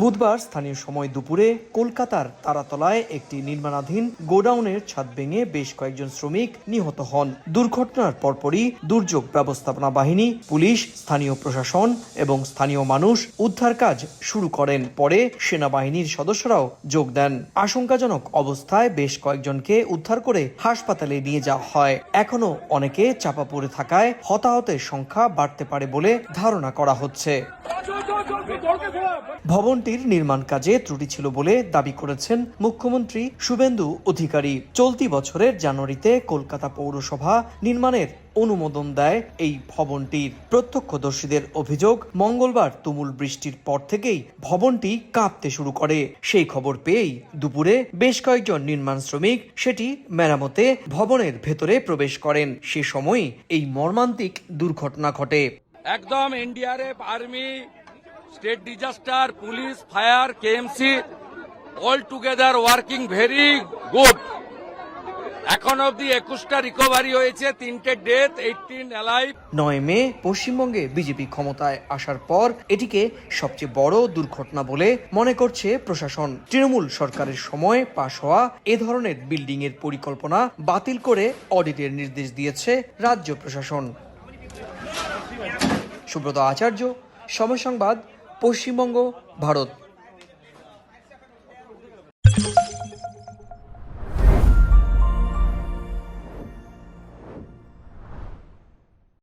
বুধবার স্থানীয় সময় দুপুরে কলকাতার তারাতলায় একটি নির্মাণাধীন গোডাউনের ছাদ ভেঙে বেশ কয়েকজন শ্রমিক নিহত হন। দুর্ঘটনার পরপরই দুর্যোগ ব্যবস্থাপনা বাহিনী, পুলিশ, স্থানীয় প্রশাসন এবং স্থানীয় মানুষ উদ্ধার কাজ শুরু করেন। পরে সেনাবাহিনীর সদস্যরাও যোগ দেন। আশঙ্কাজনক অবস্থায় বেশ কয়েকজনকে উদ্ধার করে হাসপাতালে নিয়ে যাওয়া হয়। এখনো অনেকে চাপা পড়ে থাকায় হতাহতের সংখ্যা বাড়তে পারে বলে ধারণা করা হচ্ছে। ভবনটির নির্মাণ কাজে ত্রুটি ছিল বলে দাবি করেছেন মুখ্যমন্ত্রী শুভেন্দু অধিকারী। চলতি বছরের জানুয়ারিতে কলকাতা পৌরসভা নির্মাণের অনুমোদন দেয় এই ভবনটির। প্রত্যক্ষদর্শীদের অভিযোগ, মঙ্গলবার তুমুল বৃষ্টির পর থেকেই ভবনটি কাঁপতে শুরু করে। সেই খবর পেয়েই দুপুরে বেশ কয়েকজন নির্মাণ শ্রমিক সেটি মেরামতে ভবনের ভেতরে প্রবেশ করেন। সে সময়ই এই মর্মান্তিক দুর্ঘটনা ঘটে। একদম NDRF, army, state disaster, police, fire, KMC all together working very good. এখন অবধি 21টা রিকভারি হয়েছে, 3টে ডেথ, 18 অ্যালাইভ। 9 মে পশ্চিমবঙ্গে বিজেপি ক্ষমতায় আসার পর এটিকে সবচেয়ে বড় দুর্ঘটনা বলে মনে করছে প্রশাসন। তৃণমূল সরকারের সময় পাশ হওয়া এ ধরনের বিল্ডিং এর পরিকল্পনা বাতিল করে অডিটের নির্দেশ দিয়েছে রাজ্য প্রশাসন। সুব্রত আচার্য, সময় সংবাদ, পশ্চিমবঙ্গ, ভারত।